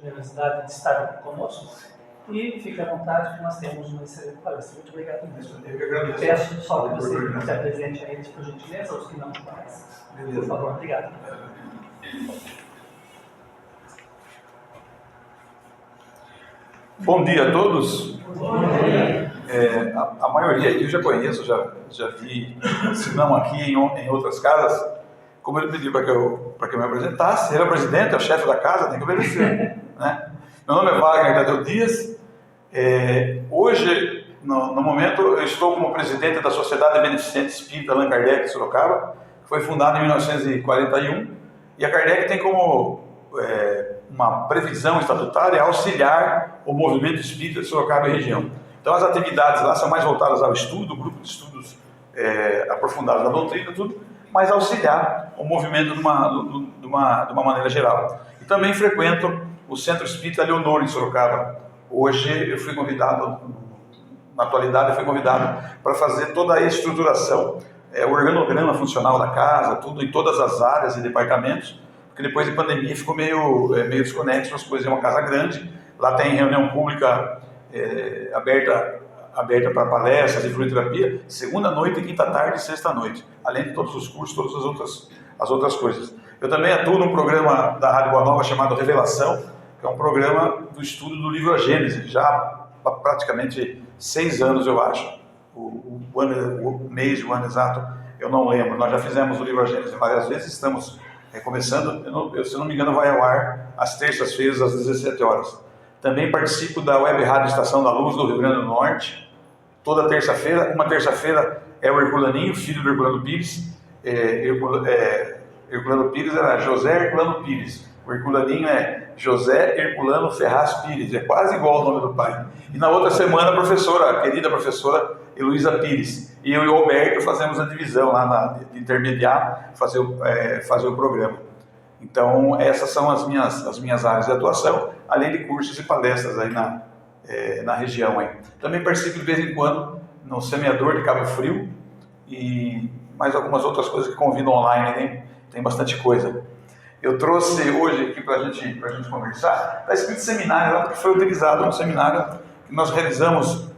generosidade de estar conosco. E fique à vontade que nós temos uma excelente palestra. Muito obrigado mesmo. Eu que agradeço. Peço só que você se apresente a eles, por gentileza, os que não conhecem. Beleza. Por favor, obrigado. Bom dia a todos. Bom dia. A maioria aqui eu já conheço, já vi, se não aqui em outras casas. Como ele pediu para que eu me apresentasse, ele é o presidente, é o chefe da casa, tem que obedecer. Né? Meu nome é Wagner Tadeu Dias. Hoje, no momento, eu estou como presidente da Sociedade Beneficente Espírita Allan Kardec de Sorocaba, que foi fundada em 1941, e a Kardec tem como uma previsão estatutária auxiliar o movimento espírita de Sorocaba e região. Então as atividades lá são mais voltadas ao estudo, grupo de estudos aprofundados da doutrina, tudo, mas auxiliar o movimento de uma maneira geral. E também frequento o Centro Espírita Leonor em Sorocaba. Hoje eu fui convidado, na atualidade eu fui convidado para fazer toda a estruturação, o organograma funcional da casa, tudo em todas as áreas e departamentos, porque depois da pandemia ficou meio desconexo as coisas. É uma casa grande, lá tem reunião pública aberta para palestras e fluidoterapia, segunda noite, quinta tarde e sexta noite, além de todos os cursos, todas as outras coisas. Eu também atuo num programa da Rádio Boa Nova chamado Revelação, que é um programa do estudo do livro A Gênese, já há praticamente 6 anos, eu acho. O mês, o ano exato, eu não lembro. Nós já fizemos o livro A Gênese várias vezes, estamos começando, se não me engano, vai ao ar às terças-feiras, às 17 horas. Também participo da Web Rádio Estação da Luz do Rio Grande do Norte, toda terça-feira. Uma terça-feira é o Herculaninho, filho do Herculano Pires. Herculano Pires era José Herculano Pires. O Herculaninho é José Herculano Ferraz Pires, é quase igual ao nome do pai. E na outra semana a querida professora Heloísa Pires. E eu e o Alberto fazemos a divisão lá de intermediar, fazer o programa. Então essas são as minhas áreas de atuação, além de cursos e palestras aí na região. Aí. Também participo de vez em quando no Semeador de Cabo Frio e mais algumas outras coisas que convidam online, tem bastante coisa. Eu trouxe hoje aqui para a gente conversar, está escrito seminário lá, porque foi utilizado no seminário que nós realizamos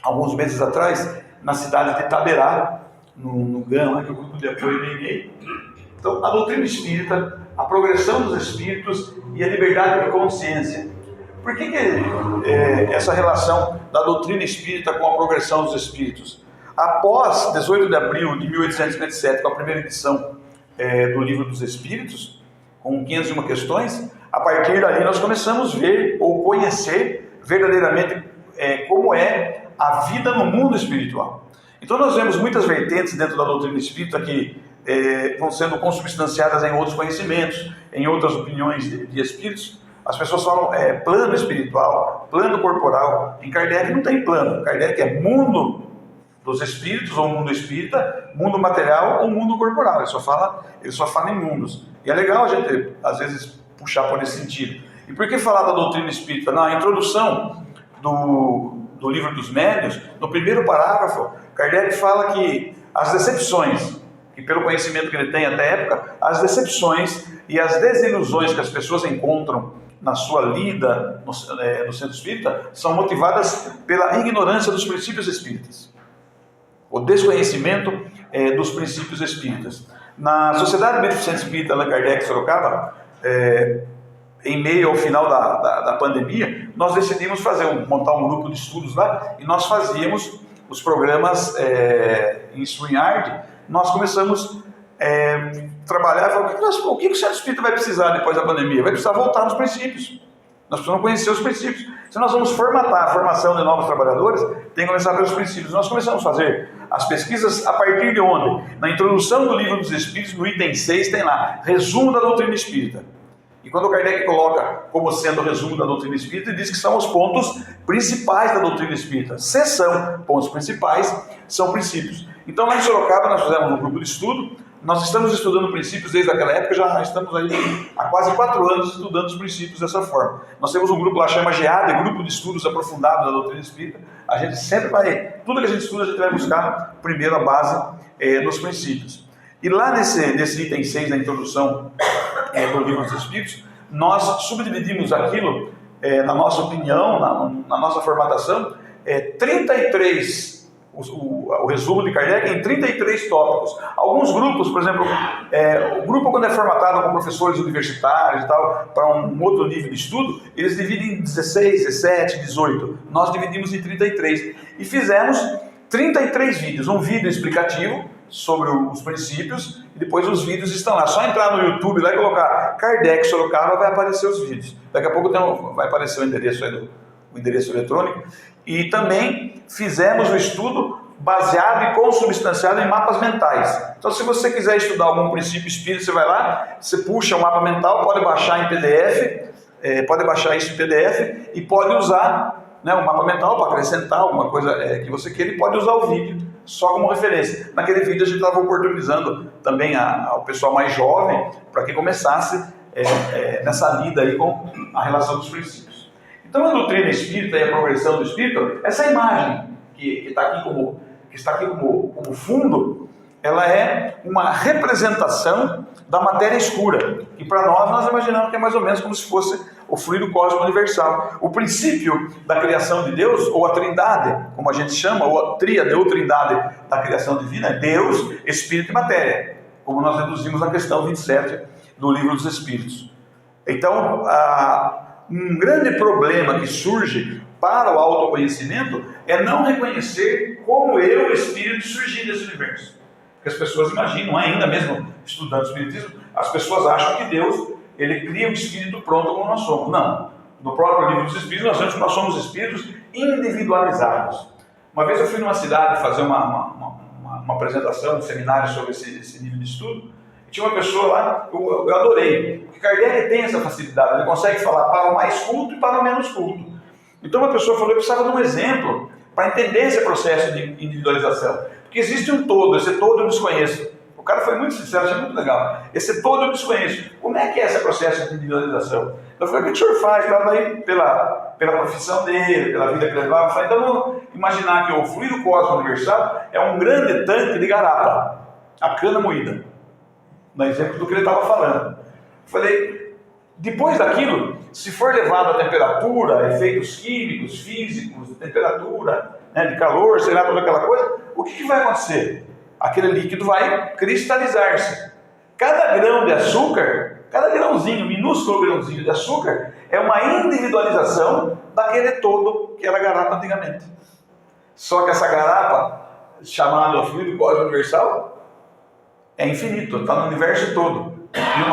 alguns meses atrás na cidade de Itaberá, no GAM, que é o Grupo de Apoio Ninguém. Então, a doutrina espírita, a progressão dos espíritos e a liberdade de consciência. Por que essa relação da doutrina espírita com a progressão dos espíritos? Após 18 de abril de 1857, com a primeira edição do Livro dos Espíritos, com 501 questões, a partir dali nós começamos a ver ou conhecer verdadeiramente como é a vida no mundo espiritual. Então nós vemos muitas vertentes dentro da doutrina espírita que vão sendo consubstanciadas em outros conhecimentos, em outras opiniões de espíritos. As pessoas falam plano espiritual, plano corporal. Em Kardec não tem plano. Kardec é mundo dos espíritos ou mundo espírita, mundo material ou mundo corporal. Ele só fala em mundos. E é legal a gente, às vezes, puxar por esse sentido. E por que falar da doutrina espírita? Na introdução do Livro dos Médiuns, no primeiro parágrafo, Kardec fala que as decepções, que pelo conhecimento que ele tem até a época, as decepções e as desilusões que as pessoas encontram na sua lida no centro espírita são motivadas pela ignorância dos princípios espíritas, o desconhecimento dos princípios espíritas. Na Sociedade Beneficente Espírita Allan Kardec Sorocaba, em meio ao final da pandemia, nós decidimos montar um grupo de estudos lá, e nós fazíamos os programas em StreamYard. Nós começamos a trabalhar e falar, o que o centro espírita vai precisar depois da pandemia? Vai precisar voltar nos princípios. Nós precisamos conhecer os princípios. Se nós vamos formatar a formação de novos trabalhadores, tem que começar pelos princípios. Nós começamos a fazer as pesquisas a partir de onde? Na introdução do Livro dos Espíritos, no item 6, tem lá, resumo da doutrina espírita. E quando o Kardec coloca como sendo o resumo da doutrina espírita, ele diz que são os pontos principais da doutrina espírita. Se são pontos principais, são princípios. Então lá em Sorocaba nós fizemos um grupo de estudo, nós estamos estudando princípios desde aquela época, já estamos aí há quase 4 anos estudando os princípios dessa forma. Nós temos um grupo lá, chama GEAD, Grupo de Estudos Aprofundados da Doutrina Espírita. A gente sempre tudo que a gente estuda, a gente vai buscar primeiro a base nos princípios. E lá nesse item 6 da introdução do Livro dos Espíritos, nós subdividimos aquilo, na nossa opinião, na nossa formatação, 33, o resumo de Kardec em 33 tópicos. Alguns grupos, por exemplo, o grupo quando é formatado com professores universitários e tal, para um outro nível de estudo, eles dividem em 16, 17, 18. Nós dividimos em 33. E fizemos 33 vídeos. Um vídeo explicativo sobre os princípios, e depois os vídeos estão lá. Só entrar no YouTube lá e colocar Kardec Sorocaba, vai aparecer os vídeos. Daqui a pouco vai aparecer o endereço aí o endereço eletrônico. E também fizemos o estudo baseado e consubstanciado em mapas mentais. Então, se você quiser estudar algum princípio espírita, você vai lá, você puxa o mapa mental, pode baixar em PDF, pode baixar isso em PDF e pode usar, né, o mapa mental para acrescentar alguma coisa que você queira, e pode usar o vídeo só como referência. Naquele vídeo a gente estava oportunizando também ao pessoal mais jovem para que começasse nessa lida aí com a relação dos princípios. Então, a doutrina espírita e a progressão do espírito, essa imagem que está aqui como fundo, ela é uma representação da matéria escura, que para nós imaginamos que é mais ou menos como se fosse o fluido cósmico universal. O princípio da criação de Deus, ou a trindade, como a gente chama, ou a tríade ou trindade da criação divina, é Deus, Espírito e Matéria, como nós deduzimos na questão 27 do Livro dos Espíritos. Então, um grande problema que surge para o autoconhecimento é não reconhecer como eu, espírito, surgi desse universo. Porque as pessoas imaginam, ainda mesmo estudando espiritismo, as pessoas acham que Deus, ele cria um espírito pronto como nós somos. Não. No próprio Livro dos Espíritos, nós vemos que nós somos espíritos individualizados. Uma vez eu fui numa cidade fazer uma apresentação, um seminário sobre esse nível de estudo, e tinha uma pessoa lá, eu adorei, porque Kardec tem essa facilidade, ele consegue falar para o mais culto e para o menos culto. Então uma pessoa falou, eu precisava de um exemplo para entender esse processo de individualização. Porque existe um todo, esse todo eu desconheço. O cara foi muito sincero, achei muito legal. Esse todo eu desconheço. Como é que é esse processo de individualização? Eu falei, o que o senhor faz? Estava aí pela profissão dele, pela vida que ele levava. Eu falei, então vamos imaginar que o fluido cósmico universal é um grande tanque de garapa, a cana moída. No exemplo do que ele estava falando. Eu falei, depois daquilo, se for levado a temperatura, efeitos químicos, físicos, de temperatura, né, de calor, sei lá, toda aquela coisa, o que vai acontecer? Aquele líquido vai cristalizar-se. Cada grão de açúcar, cada grãozinho, minúsculo grãozinho de açúcar, é uma individualização daquele todo que era a garapa antigamente. Só que essa garapa, chamada fluido cósmico universal, é infinito, está no universo todo. E o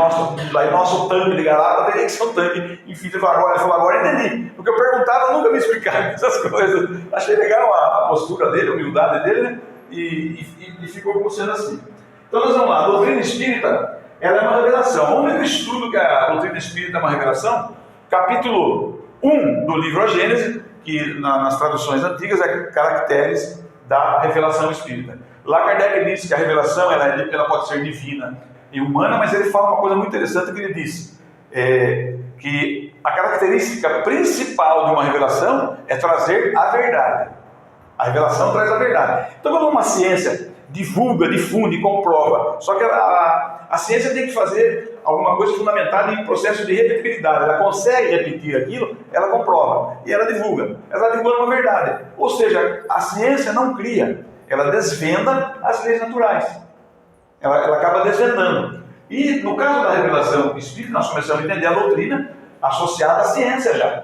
nosso tanque de garapa teria que ser um tanque infinito. Ele falou, agora entendi. Porque eu perguntava, nunca me explicava essas coisas. Achei legal a postura dele, a humildade dele, né? E ficou como sendo assim. Então nós vamos lá, a doutrina espírita, ela é uma revelação. O único estudo que a doutrina espírita é uma revelação, capítulo 1 do livro A Gênese, que nas traduções antigas é caracteres da revelação espírita. Lá Kardec diz que a revelação ela pode ser divina e humana, mas ele fala uma coisa muito interessante que ele diz, que a característica principal de uma revelação é trazer a verdade. A revelação traz a verdade. Então quando uma ciência divulga, difunde, comprova, só que a ciência tem que fazer alguma coisa fundamentada em processo de repetibilidade. Ela consegue repetir aquilo, ela comprova e ela divulga. Ela divulga uma verdade. Ou seja, a ciência não cria, ela desvenda as leis naturais. Ela acaba desvendando. E no caso da revelação espírita, nós começamos a entender a doutrina associada à ciência já.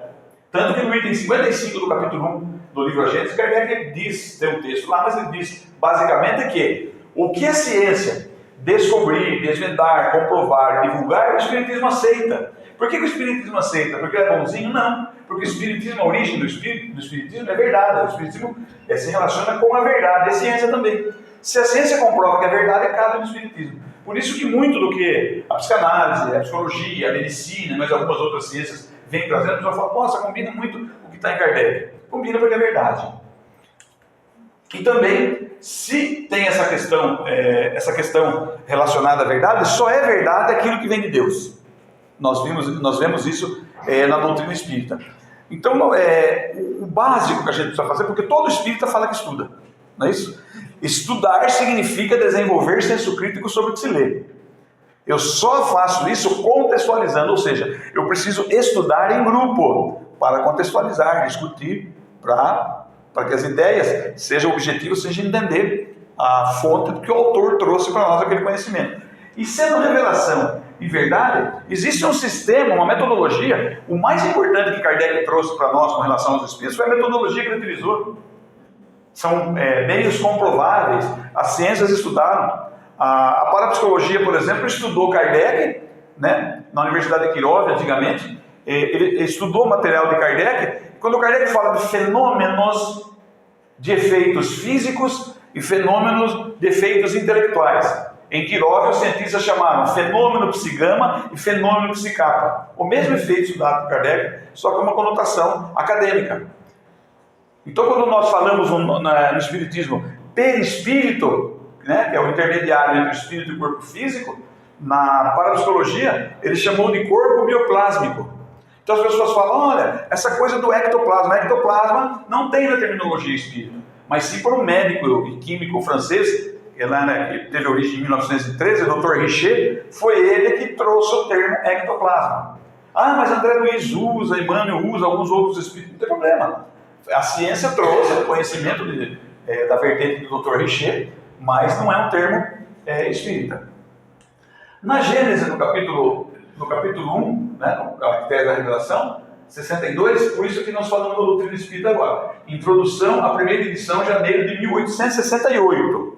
Tanto que no item 55 do capítulo 1 do livro A Gênese, Kardec diz, tem um texto lá, mas ele diz basicamente que o que a ciência descobrir, desvendar, comprovar, divulgar, o Espiritismo aceita. Por que o Espiritismo aceita? Porque ele é bonzinho? Não. Porque o Espiritismo, a origem do Espiritismo é verdade. O Espiritismo se relaciona com a verdade, e a ciência também. Se a ciência comprova que é verdade, cabe no Espiritismo. Por isso que muito do que a psicanálise, a psicologia, a medicina, mas algumas outras ciências vêm trazendo, a pessoa fala, nossa, combina muito o que está em Kardec. Combina porque é verdade. E também, se tem essa questão relacionada à verdade, só é verdade aquilo que vem de Deus. Nós vemos isso na doutrina espírita. Então, o básico que a gente precisa fazer, porque todo espírita fala que estuda, não é isso? Estudar significa desenvolver senso crítico sobre o que se lê. Eu só faço isso contextualizando, ou seja, eu preciso estudar em grupo para contextualizar, discutir, para que as ideias sejam objetivas, seja entender a fonte do que o autor trouxe para nós aquele conhecimento. E sendo revelação e verdade, existe um sistema, uma metodologia. O mais importante que Kardec trouxe para nós com relação aos espíritos foi a metodologia que ele utilizou. São meios comprováveis, as ciências estudaram. A parapsicologia, por exemplo, estudou Kardec, né, na Universidade de Kirov, antigamente. Ele estudou o material de Kardec. Quando Kardec fala de fenômenos de efeitos físicos e fenômenos de efeitos intelectuais, em Kirov os cientistas chamaram fenômeno psigama e fenômeno psicapa. O mesmo efeito estudado por Kardec, só com uma conotação acadêmica. Então, quando nós falamos no Espiritismo perispírito, né, que é o intermediário entre o espírito e o corpo físico, na parapsicologia ele chamou de corpo bioplásmico. Então as pessoas falam, olha, essa coisa do ectoplasma. Ectoplasma não tem na terminologia espírita, mas sim por um médico e químico francês, que teve origem em 1913, o Dr. Richer, foi ele que trouxe o termo ectoplasma. Ah, mas André Luiz usa, Emmanuel usa, alguns outros espíritos, não tem problema. A ciência trouxe o conhecimento da vertente do Dr. Richer, mas não é um termo espírita. Na Gênesis, no capítulo 1, né, no Caractere da Revelação, 62, por isso que nós falamos da doutrina espírita agora. Introdução à primeira edição, janeiro de 1868.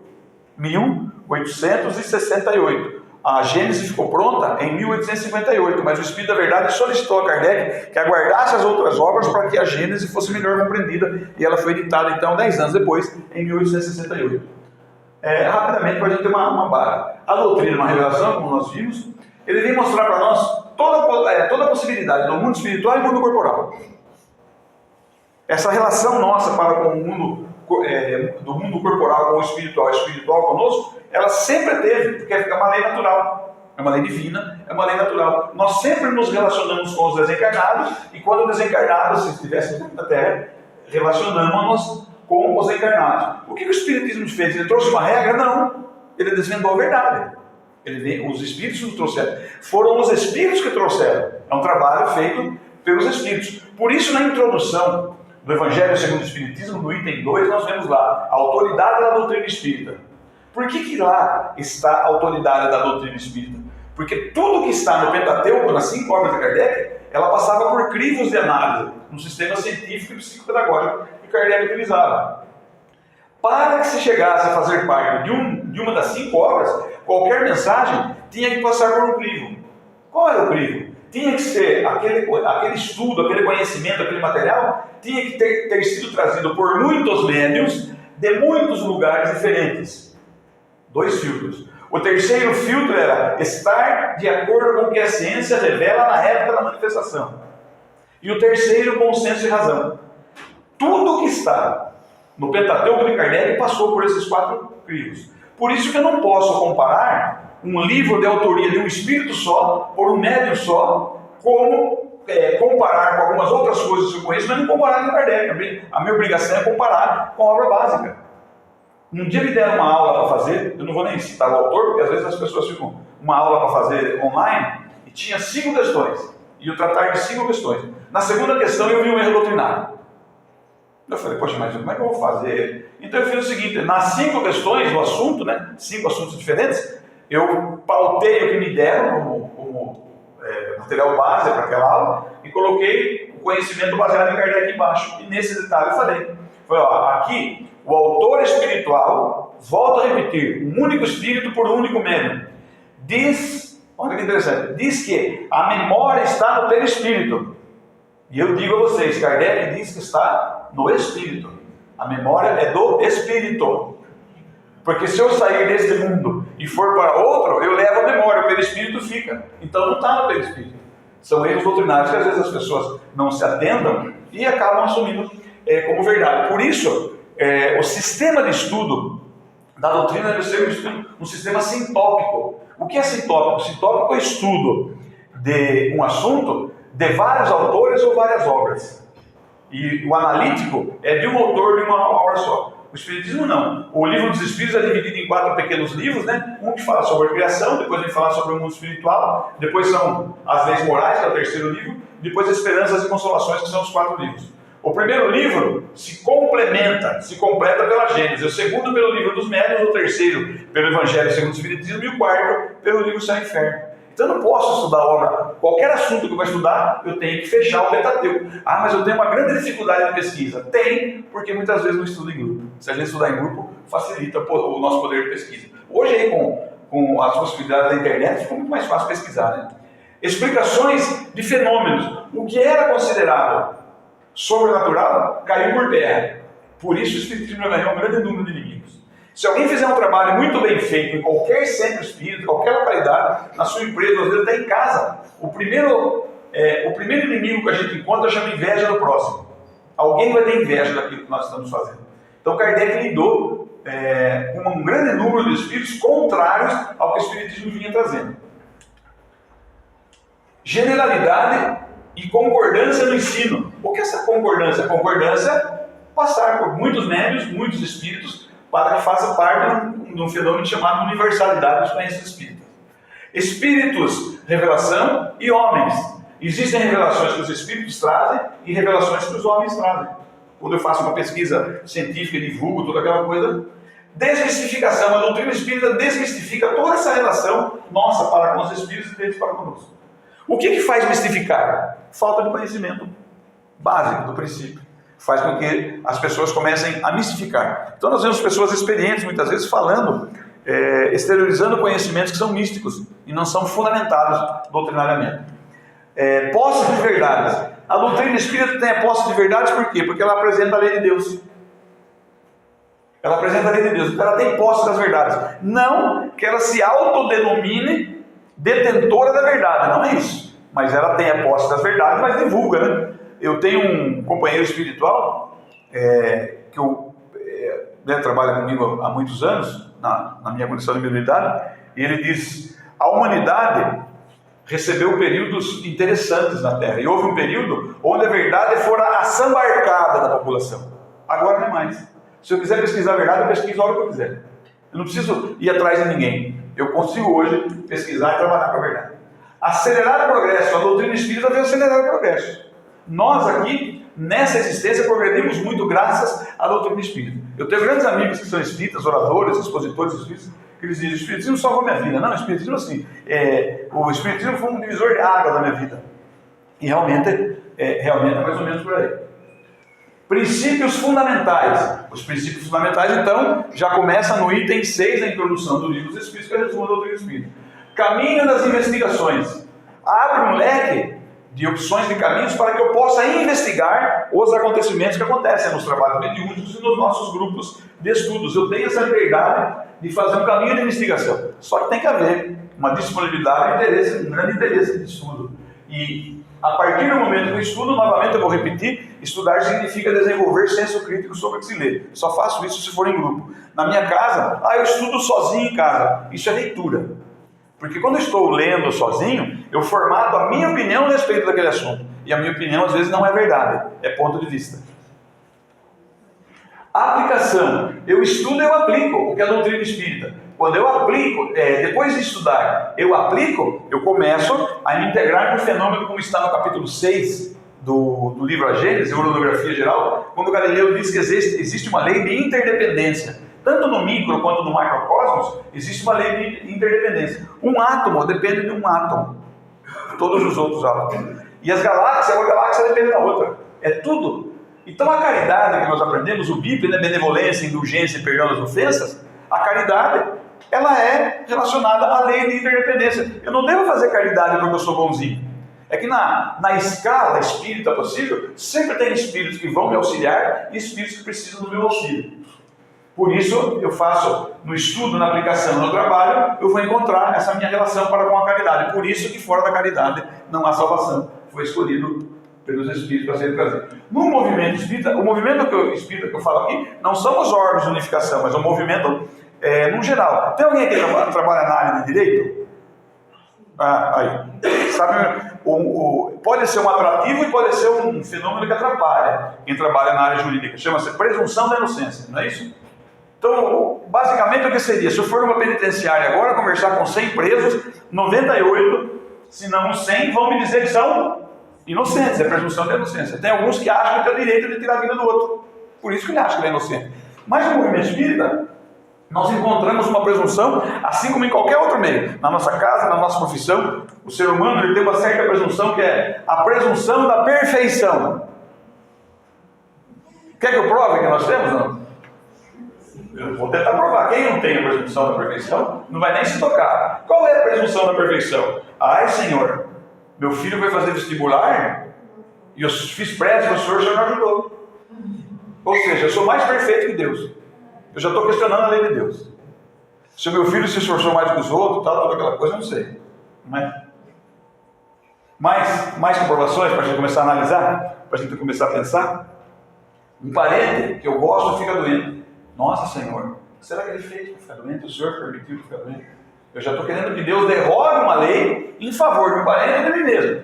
1868. A Gênesis ficou pronta em 1858, mas o Espírito da Verdade solicitou a Kardec que aguardasse as outras obras para que a Gênesis fosse melhor compreendida, e ela foi editada então 10 anos depois, em 1868. Rapidamente, para a gente ter uma barra. A doutrina, uma revelação, como nós vimos, ele vem mostrar para nós toda a possibilidade do mundo espiritual e mundo corporal. Essa relação nossa para com o mundo, do mundo corporal com o espiritual conosco, ela sempre teve, porque é uma lei natural, é uma lei divina, é uma lei natural. Nós sempre nos relacionamos com os desencarnados, e quando desencarnados, se estivéssemos na Terra, relacionamos-nos com os encarnados. O que o Espiritismo fez? Ele trouxe uma regra? Não. Ele desvendou a verdade. Os Espíritos nos trouxeram. Foram os Espíritos que trouxeram. É um trabalho feito pelos Espíritos. Por isso, na introdução do Evangelho segundo o Espiritismo, no item 2, nós vemos lá a autoridade da doutrina espírita. Por que lá está a autoridade da doutrina espírita? Porque tudo que está no Pentateuco, nas 5 obras de Kardec, ela passava por crivos de análise, no sistema científico e psicopedagógico que Kardec utilizava. Para que se chegasse a fazer parte de uma das 5 obras, qualquer mensagem tinha que passar por um crivo. Qual era o crivo? Tinha que ser aquele estudo, aquele conhecimento, aquele material, tinha que ter sido trazido por muitos médiuns de muitos lugares diferentes. 2 filtros. O terceiro filtro era estar de acordo com o que a ciência revela na época da manifestação. E o terceiro, bom senso e razão. Tudo que está no Pentateuco de Kardec passou por esses 4 crivos. Por isso que eu não posso comparar um livro de autoria de um espírito só, por um médium só, como comparar com algumas outras coisas que eu conheço, mas não comparar com Kardec. A minha obrigação é comparar com a obra básica. Um dia me deram uma aula para fazer, eu não vou nem citar o autor, porque às vezes as pessoas ficam uma aula para fazer online, e tinha 5 questões, e eu tratar de 5 questões. Na segunda questão eu vi um erro doutrinário. Eu falei, poxa, mas como é que eu vou fazer? Então eu fiz o seguinte, nas 5 questões do assunto, né, 5 assuntos diferentes, eu pautei o que me deram como material base para aquela aula, e coloquei o conhecimento baseado em Kardec embaixo. E nesse detalhe eu falei, aqui, o autor espiritual, volto a repetir, um único espírito por um único médium, diz, olha que interessante, diz que a memória está no perispírito. E eu digo a vocês, Kardec diz que está no espírito. A memória é do espírito. Porque se eu sair desse mundo e for para outro, eu levo a memória, o perispírito fica. Então não está no perispírito. São erros doutrinários que às vezes as pessoas não se atentam e acabam assumindo como verdade. Por isso, o sistema de estudo da doutrina deve ser um sistema sintópico. O que é sintópico? Sintópico é estudo de um assunto de vários autores ou várias obras. E o analítico é de um autor de uma obra só. O Espiritismo não. O Livro dos Espíritos é dividido em 4 pequenos livros, né? Um que fala sobre a criação, depois ele fala sobre o mundo espiritual, depois são as leis morais, que é o 3º livro, depois as esperanças e consolações, que são os 4 livros. O primeiro livro se complementa, se completa pela Gênesis, o segundo pelo Livro dos Médiuns, o terceiro pelo Evangelho segundo o Espiritismo e o quarto pelo Livro Céu e Inferno. Então eu não posso estudar a obra, qualquer assunto que eu vou estudar, eu tenho que fechar o Pentateuco. Ah, mas eu tenho uma grande dificuldade de pesquisa. Tem, porque muitas vezes não estudo em grupo. Se a gente estudar em grupo, facilita o nosso poder de pesquisa. Hoje aí com as possibilidades da internet, fica muito mais fácil pesquisar, né? Explicações de fenômenos. O que era considerado sobrenatural caiu por terra. Por isso o Espiritismo ganhou um grande número de inimigos. Se alguém fizer um trabalho muito bem feito em qualquer centro espírita, qualquer localidade, na sua empresa, às vezes até em casa, o primeiro inimigo que a gente encontra chama inveja do próximo. Alguém vai ter inveja daquilo que nós estamos fazendo. Então Kardec lidou com um grande número de espíritos contrários ao que o Espiritismo vinha trazendo. Generalidade e concordância no ensino. O que é essa concordância? A concordância passar por muitos médiuns, muitos espíritos, para que faça parte de um fenômeno chamado universalidade dos conhecimentos espíritas. Espíritos, revelação e homens. Existem revelações que os espíritos trazem e revelações que os homens trazem. Quando eu faço uma pesquisa científica e divulgo toda aquela coisa, desmistificação. A doutrina espírita desmistifica toda essa relação nossa para com os espíritos e deles para conosco. O que faz mistificar? Falta de conhecimento básico do princípio. Faz com que as pessoas comecem a mistificar. Então nós vemos pessoas experientes, muitas vezes, falando, exteriorizando conhecimentos que são místicos e não são fundamentados doutrinariamente. Posse de verdades. A doutrina espírita tem a posse de verdades por quê? Porque ela apresenta a lei de Deus. Ela apresenta a lei de Deus, então ela tem posse das verdades. Não que ela se autodenomine detentora da verdade, não é isso. Mas ela tem a posse das verdades, mas divulga, né? Eu tenho um companheiro espiritual que trabalha comigo há muitos anos, na minha condição de mediunidade, e ele diz: a humanidade recebeu períodos interessantes na Terra, e houve um período onde a verdade fora assambarcada da população. Agora não é mais. Se eu quiser pesquisar a verdade, eu pesquiso a hora que eu quiser. Eu não preciso ir atrás de ninguém. Eu consigo hoje pesquisar e trabalhar com a verdade. Acelerar o progresso. A doutrina espírita veio acelerar o progresso. Nós aqui, nessa existência, progredimos muito graças à doutrina espírita. Eu tenho grandes amigos que são espíritas, oradores, expositores espíritas, que eles dizem: o espiritismo salvou minha vida. Não, o espiritismo assim, o espiritismo foi um divisor de água da minha vida. E realmente é mais ou menos por aí. Princípios fundamentais. Os princípios fundamentais, então, já começa no item 6 da introdução do Livro dos Espíritos, que é o resumo da doutrina espírita. Caminho das investigações. Abre um leque de opções de caminhos para que eu possa investigar os acontecimentos que acontecem nos trabalhos mediúnicos e nos nossos grupos de estudos. Eu tenho essa liberdade de fazer um caminho de investigação. Só que tem que haver uma disponibilidade e um grande interesse de estudo. E a partir do momento que eu estudo, novamente eu vou repetir, estudar significa desenvolver senso crítico sobre o que se lê. Só faço isso se for em grupo. Na minha casa, eu estudo sozinho em casa. Isso é leitura. Porque quando eu estou lendo sozinho, eu formato a minha opinião a respeito daquele assunto. E a minha opinião, às vezes, não é verdade. É ponto de vista. Aplicação. Eu estudo e eu aplico o que é a doutrina espírita. Quando eu aplico, depois de estudar, eu aplico, eu começo a me integrar no fenômeno, como está no capítulo 6 do livro A Gênesis, Orografia Geral, quando Galileu diz que existe uma lei de interdependência. Tanto no micro quanto no macrocosmos, existe uma lei de interdependência. Um átomo depende de um átomo. Todos os outros átomos. E as galáxias, uma galáxia depende da outra. É tudo. Então a caridade que nós aprendemos, o BIP, né, benevolência, indulgência e perdão das ofensas, a caridade, ela é relacionada à lei de interdependência. Eu não devo fazer caridade porque eu sou bonzinho. É que na escala espírita possível, sempre tem espíritos que vão me auxiliar e espíritos que precisam do meu auxílio. Por isso, eu faço no estudo, na aplicação, no trabalho, eu vou encontrar essa minha relação para com a caridade. Por isso que fora da caridade não há salvação. Foi escolhido pelos espíritos para ser trazido. No movimento espírita, o movimento espírita que eu falo aqui, não são os órgãos de unificação, mas o movimento no geral. Tem alguém aqui que trabalha na área de direito? Aí. Sabe, pode ser um atrativo e pode ser um fenômeno que atrapalha quem trabalha na área jurídica. Chama-se presunção da inocência, não é isso? Então, basicamente o que seria? Se eu for numa penitenciária agora, conversar com 100 presos, 98, se não 100, vão me dizer que são inocentes, é presunção de inocência. Tem alguns que acham que tem o direito de tirar a vida do outro, por isso que ele acha que ele é inocente. Mas no movimento espírita, nós encontramos uma presunção, assim como em qualquer outro meio. Na nossa casa, na nossa profissão, o ser humano ele tem uma certa presunção que é a presunção da perfeição. Quer que eu prove que nós temos? Não? Eu vou tentar provar. Quem não tem a presunção da perfeição, não vai nem se tocar. Qual é a presunção da perfeição? Ai, Senhor, meu filho vai fazer vestibular e eu fiz prece para o Senhor me ajudou. Ou seja, eu sou mais perfeito que Deus. Eu já estou questionando a lei de Deus. Se o meu filho se esforçou mais do que os outros, tal, toda aquela coisa, eu não sei. Não é? Mais comprovações para a gente começar a analisar, para a gente começar a pensar. Um parente que eu gosto fica doente. Nossa, Senhor, será que ele fez para ficar doente? O Senhor permitiu para ficar doente? Eu já estou querendo que Deus derrogue uma lei em favor de um parente e de mim mesmo.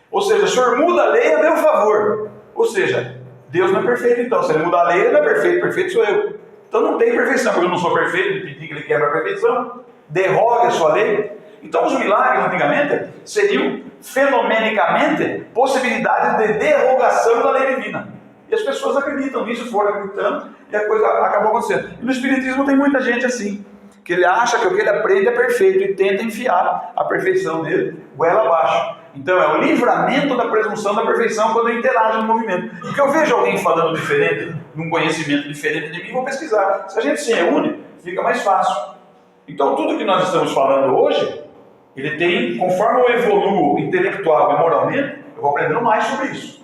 Ou seja, o Senhor muda a lei a meu favor. Ou seja, Deus não é perfeito então. Se ele mudar a lei, ele não é perfeito. Perfeito sou eu. Então não tem perfeição, porque eu não sou perfeito, ele pedir que ele quebra a perfeição, derroga a sua lei. Então os milagres antigamente seriam fenomenicamente possibilidades de derrogação da lei divina. E as pessoas acreditam nisso, foram acreditando, e a coisa acabou acontecendo. E no Espiritismo tem muita gente assim, que ele acha que o que ele aprende é perfeito e tenta enfiar a perfeição dele goela abaixo. Então é o livramento da presunção da perfeição quando eu interajo no movimento. Porque eu vejo alguém falando diferente, num conhecimento diferente de mim, vou pesquisar. Se a gente se reúne, fica mais fácil. Então tudo que nós estamos falando hoje, ele tem, conforme eu evoluo intelectual e moralmente, eu vou aprendendo mais sobre isso.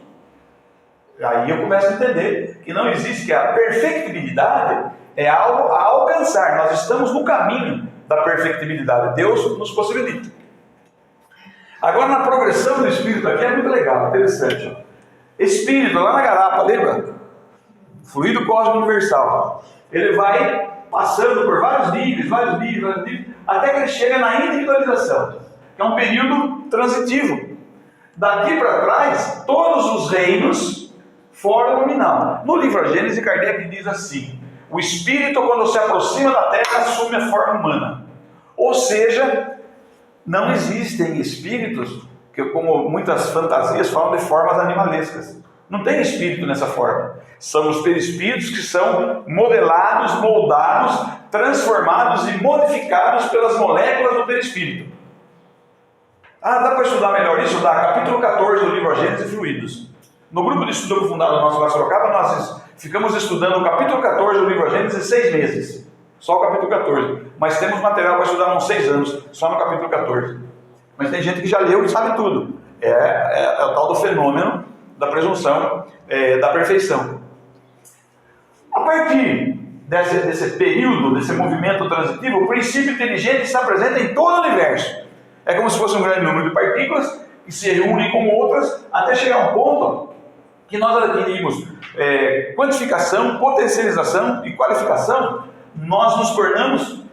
Aí eu começo a entender que não existe, que a perfectibilidade é algo a alcançar. Nós estamos no caminho da perfectibilidade. Deus nos possibilita. Agora, na progressão do Espírito aqui é muito legal, interessante. Ó. Espírito, lá na garapa, lembra? Fluido cósmico universal. Ele vai passando por vários níveis, até que ele chega na individualização, que é um período transitivo. Daqui para trás, todos os reinos fora o nominal. No livro A Gênese, Kardec diz assim: o Espírito, quando se aproxima da Terra, assume a forma humana. Ou seja, não existem espíritos que, como muitas fantasias falam, de formas animalescas. Não tem espírito nessa forma. São os perispíritos que são modelados, moldados, transformados e modificados pelas moléculas do perispírito. Ah, dá para estudar melhor isso? Dá. Capítulo 14 do livro A Gênese, Fluidos. No grupo de estudo aprofundado do nosso Lar Sorocaba, nós ficamos estudando o capítulo 14 do livro A Gênese 6 meses. Só o capítulo 14. Mas temos material para estudar uns 6 anos, só no capítulo 14. Mas tem gente que já leu e sabe tudo. É o tal do fenômeno da presunção da perfeição. A partir desse período, desse movimento transitivo, o princípio inteligente está presente em todo o universo. É como se fosse um grande número de partículas que se reúnem com outras até chegar a um ponto que nós adquirimos quantificação, potencialização e qualificação. Nós nos tornamos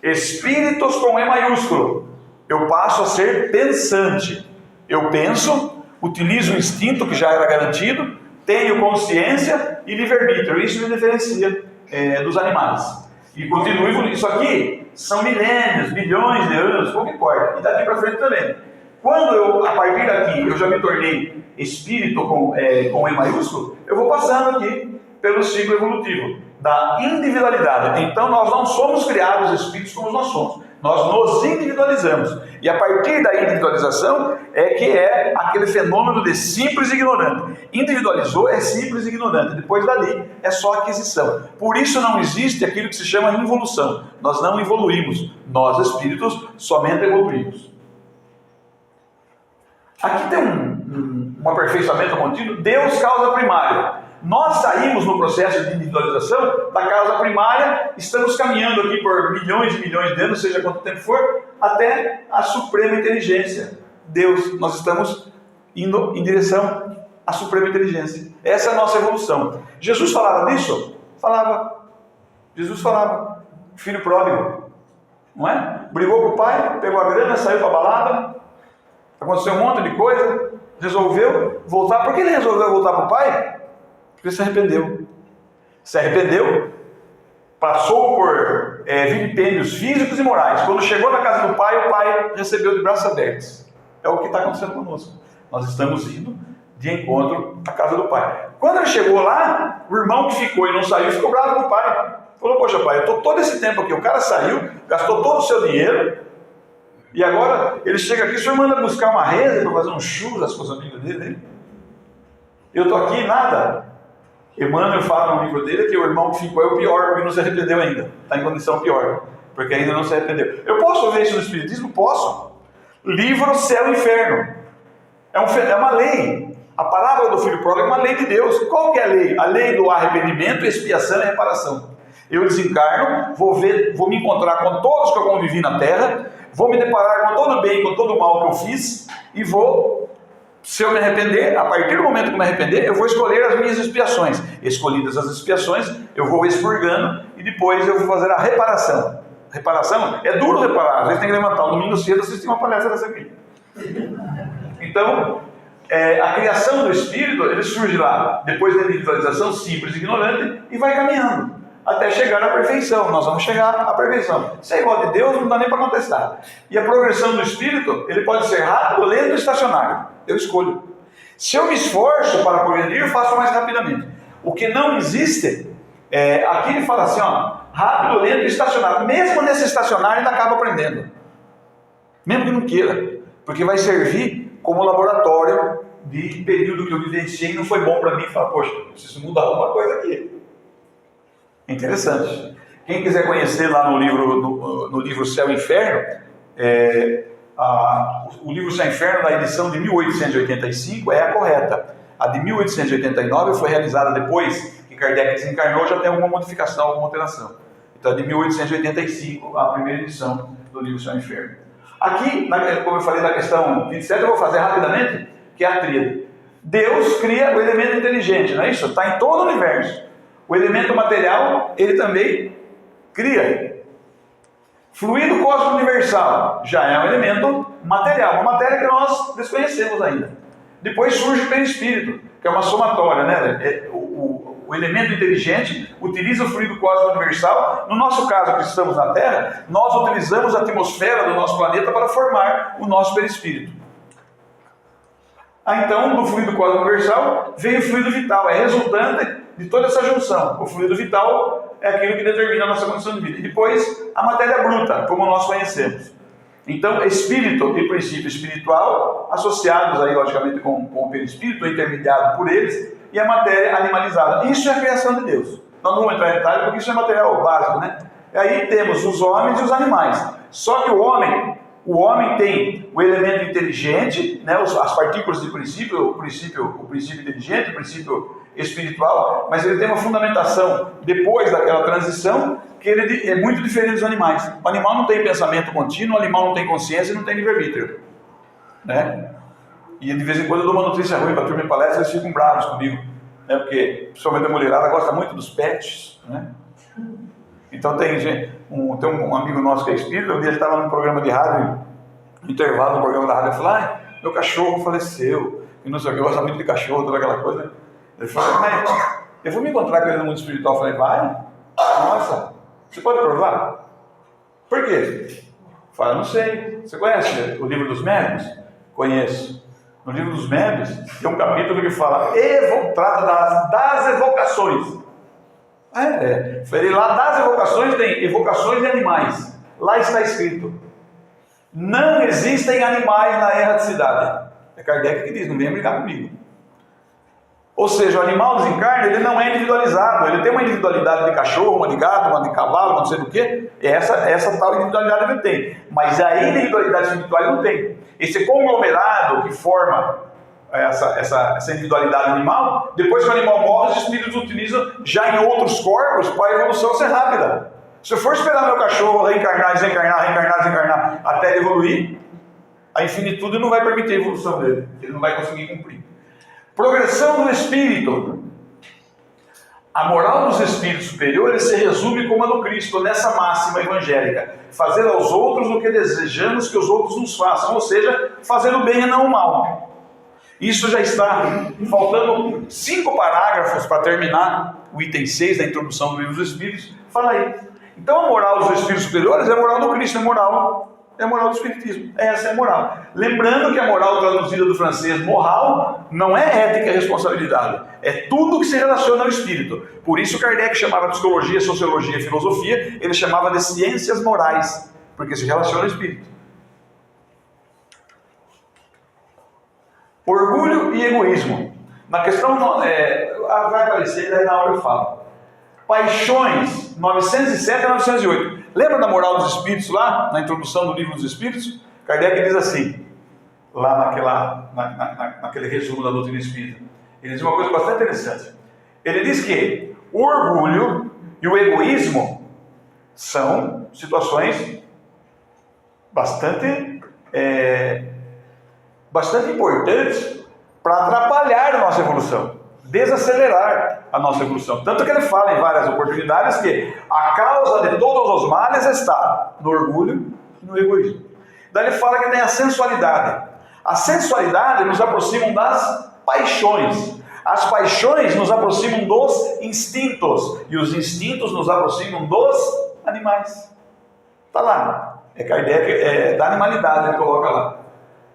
espíritos com E maiúsculo. Eu passo a ser pensante. Eu penso, utilizo o instinto que já era garantido, tenho consciência e livre-arbítrio. Isso me diferencia dos animais. E continuo evoluindo. Isso aqui são milênios, bilhões de anos, pouco importa. E daqui para frente também. Quando eu, a partir daqui, eu já me tornei espírito com E maiúsculo, eu vou passando aqui pelo ciclo evolutivo da individualidade. Então nós não somos criados espíritos como nós somos. Nós nos individualizamos. E a partir da individualização é aquele fenômeno de simples e ignorante. Individualizou é simples e ignorante. Depois dali é só aquisição. Por isso não existe aquilo que se chama involução. Nós não evoluímos. Nós, espíritos, somente evoluímos. Aqui tem um aperfeiçoamento contínuo. Deus, causa primária. Nós saímos no processo de individualização da causa primária, estamos caminhando aqui por milhões e milhões de anos, seja quanto tempo for, até a suprema inteligência. Deus, nós estamos indo em direção à suprema inteligência. Essa é a nossa evolução. Jesus falava disso? Falava. Jesus falava. Filho pródigo. Não é? Brigou com o pai, pegou a grana, saiu para a balada, aconteceu um monte de coisa, resolveu voltar. Por que ele resolveu voltar para o pai? Porque se arrependeu. Se arrependeu, passou por vilipêndios físicos e morais. Quando chegou na casa do Pai, o Pai recebeu de braços abertos. É o que está acontecendo conosco. Nós estamos indo de encontro à casa do Pai. Quando ele chegou lá, o irmão que ficou e não saiu, ficou bravo com o pai. Falou, poxa pai, eu estou todo esse tempo aqui, o cara saiu, gastou todo o seu dinheiro, e agora ele chega aqui, o senhor manda buscar uma reza para fazer um churras com os amigos dele. Eu estou aqui e nada. Emmanuel fala no livro dele que o irmão que ficou é o pior, porque não se arrependeu ainda. Está em condição pior, porque ainda não se arrependeu. Eu posso ver isso no Espiritismo? Posso. Livro Céu e Inferno. É uma lei. A palavra do Filho Pródigo é uma lei de Deus. Qual que é a lei? A lei do arrependimento, expiação e reparação. Eu desencarno, vou me encontrar com todos que eu convivi na Terra, vou me deparar com todo o bem, com todo o mal que eu fiz, e se eu me arrepender, a partir do momento que eu me arrepender, eu vou escolher as minhas expiações. Escolhidas as expiações, eu vou expurgando, e depois eu vou fazer a reparação. Reparação é duro reparar, às vezes tem que levantar um domingo cedo e assistir uma palestra dessa aqui. Então, a criação do espírito, ele surge lá, depois da individualização simples e ignorante, e vai caminhando, até chegar à perfeição. Nós vamos chegar à perfeição. Se é igual de Deus, não dá nem para contestar. E a progressão do espírito, ele pode ser rápido, lento ou estacionário. Eu escolho. Se eu me esforço para progredir, eu faço mais rapidamente. O que não existe, aqui ele fala assim, rápido, lento e estacionário. Mesmo nesse estacionário, ainda acaba aprendendo. Mesmo que não queira. Porque vai servir como laboratório de período que eu vivenciei e não foi bom para mim. Fala, poxa, preciso mudar alguma coisa aqui. Interessante. Quem quiser conhecer lá no livro Céu e Inferno, o livro Céu e Inferno, da edição de 1885, é a correta. A de 1889 foi realizada depois que Kardec desencarnou, já tem alguma modificação, alguma alteração. Então é de 1885 a primeira edição do livro Céu e Inferno. Aqui, como eu falei da questão 27, eu vou fazer rapidamente, que é a tríade. Deus cria o elemento inteligente, não é isso? Está em todo o universo. O elemento material, ele também cria. Fluido cósmico universal já é um elemento material, uma matéria que nós desconhecemos ainda. Depois surge o perispírito, que é uma somatória, né? O elemento inteligente utiliza o fluido cósmico universal. No nosso caso, que estamos na Terra, nós utilizamos a atmosfera do nosso planeta para formar o nosso perispírito. Então, do fluido cósmico universal, vem o fluido vital, é resultante de toda essa junção. O fluido vital é aquilo que determina a nossa condição de vida. E depois, a matéria bruta, como nós conhecemos. Então, espírito e princípio espiritual, associados aí, logicamente, com o perispírito, intermediado por eles, e a matéria animalizada. Isso é a criação de Deus. Nós não vamos entrar em detalhe, porque isso é material básico, né? E aí temos os homens e os animais. Só que o homem tem o elemento inteligente, né, as partículas de princípio, o princípio inteligente, o princípio espiritual, mas ele tem uma fundamentação depois daquela transição que ele é muito diferente dos animais. O animal não tem pensamento contínuo, o animal não tem consciência e não tem livre-arbítrio, né? E de vez em quando eu dou uma notícia ruim para a turma em palestra, eles ficam bravos comigo, né? Porque principalmente a mulherada gosta muito dos pets, né? Então tem um amigo nosso que é espírita, um dia ele estava num programa de rádio, no intervalo do programa da rádio, ele falou, meu cachorro faleceu, e não sei o que, eu gosto muito de cachorro, toda aquela coisa. Ele falou, mas eu vou me encontrar com ele no mundo espiritual. Eu falei, vai? Nossa, você pode provar? Por quê? Eu falei, não sei. Você conhece o livro dos médiuns? Conheço. No livro dos médiuns tem um capítulo que fala, trata das evocações. Falei, lá das evocações tem evocações de animais. Lá está escrito, não existem animais na erraticidade. É Kardec que diz, não venha brigar comigo. Ou seja, o animal desencarna, ele não é individualizado, ele tem uma individualidade de cachorro, uma de gato, uma de cavalo, uma não sei do que, essa tal individualidade ele tem, mas a individualidade espiritual ele não tem. Esse conglomerado que forma essa individualidade animal, depois que o animal morre, os espíritos utilizam já em outros corpos para a evolução ser rápida. Se eu for esperar meu cachorro reencarnar, desencarnar, até ele evoluir, a infinitude não vai permitir a evolução dele, ele não vai conseguir cumprir. Progressão do espírito. A moral dos espíritos superiores se resume como a do Cristo, nessa máxima evangélica: fazer aos outros o que desejamos que os outros nos façam, ou seja, fazer o bem e não o mal. Isso já está faltando 5 parágrafos para terminar o item 6 da introdução do livro dos Espíritos, fala aí. Então a moral dos espíritos superiores é a moral do Cristo, é a moral do Espiritismo. Essa é a moral. Lembrando que a moral traduzida do francês moral não é ética e responsabilidade. É tudo que se relaciona ao espírito. Por isso Kardec chamava psicologia, sociologia e filosofia, ele chamava de ciências morais, porque se relaciona ao espírito. Orgulho e egoísmo. Na questão, vai aparecer, daí na hora eu falo. Paixões, 907 a 908. Lembra da moral dos espíritos lá, na introdução do livro dos espíritos? Kardec diz assim, lá naquele resumo da doutrina espírita. Ele diz uma coisa bastante interessante. Ele diz que o orgulho e o egoísmo são situações bastante importantes para atrapalhar a nossa evolução, desacelerar a nossa evolução. Tanto que ele fala em várias oportunidades que a causa de todos os males está no orgulho e no egoísmo. Daí ele fala que tem a sensualidade. A sensualidade nos aproxima das paixões. As paixões nos aproximam dos instintos. E os instintos nos aproximam dos animais. Está lá. É Kardec, da animalidade, ele coloca lá.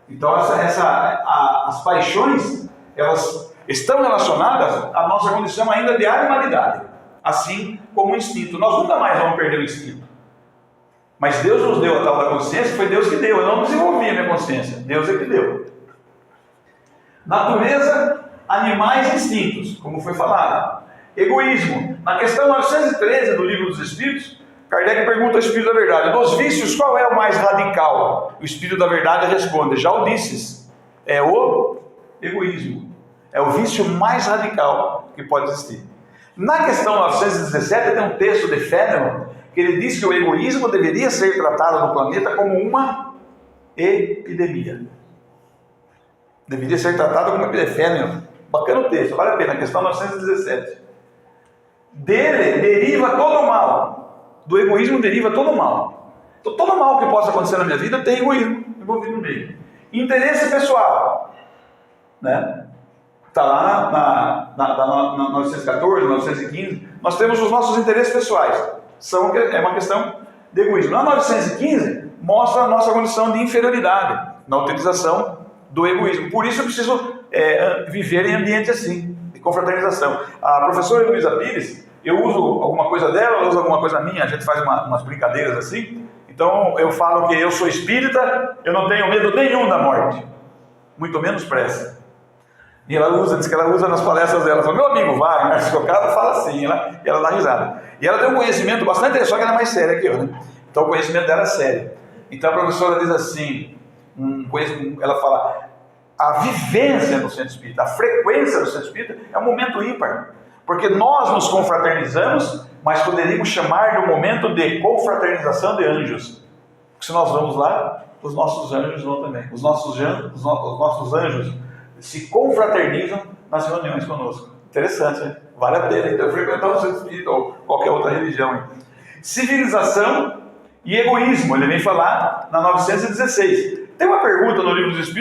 Então as paixões, elas estão relacionadas à nossa condição ainda de animalidade, assim como o instinto. Nós nunca mais vamos perder o instinto. Mas Deus nos deu a tal da consciência, foi Deus que deu. Eu não desenvolvi a minha consciência, Deus é que deu. Natureza, animais e instintos, como foi falado. Egoísmo. Na questão 913 do Livro dos Espíritos, Kardec pergunta ao Espírito da Verdade: dos vícios, qual é o mais radical? O Espírito da Verdade responde: já o disses, é o egoísmo. É o vício mais radical que pode existir. Na questão 917 tem um texto de Fénelon, que ele diz que o egoísmo deveria ser tratado no planeta como uma epidemia. Deveria ser tratado como uma epidemia. Fénelon, bacana o texto, vale a pena. Questão 917. Dele deriva todo o mal. Do egoísmo deriva todo o mal. Então, todo mal que possa acontecer na minha vida tem egoísmo envolvido no meio. Interesse pessoal, né? Está lá na 914, 915, nós temos os nossos interesses pessoais. É uma questão de egoísmo. Na 915, mostra a nossa condição de inferioridade na utilização do egoísmo. Por isso eu preciso viver em ambiente assim, de confraternização. A professora Luísa Pires, eu uso alguma coisa dela, ela usa alguma coisa minha, a gente faz umas brincadeiras assim. Então eu falo que eu sou espírita, eu não tenho medo nenhum da morte, muito menos pressa. E ela diz que ela usa nas palestras dela. Fala: meu amigo Wagner, se tocava, fala assim, e ela dá risada. E ela tem um conhecimento bastante interessante, só que ela é mais séria que eu, né? Então o conhecimento dela é sério. Então a professora diz assim, ela fala: a vivência no centro espírita, a frequência do centro espírita é um momento ímpar. Porque nós nos confraternizamos, mas poderíamos chamar de um momento de confraternização de anjos. Porque se nós vamos lá, os nossos anjos vão também. Os nossos anjos se confraternizam nas reuniões conosco. Interessante, né? Vale a pena então frequentar o centro espírita ou qualquer outra religião. Hein? Civilização e egoísmo, ele vem falar na 916. Tem uma pergunta no Livro dos Espíritos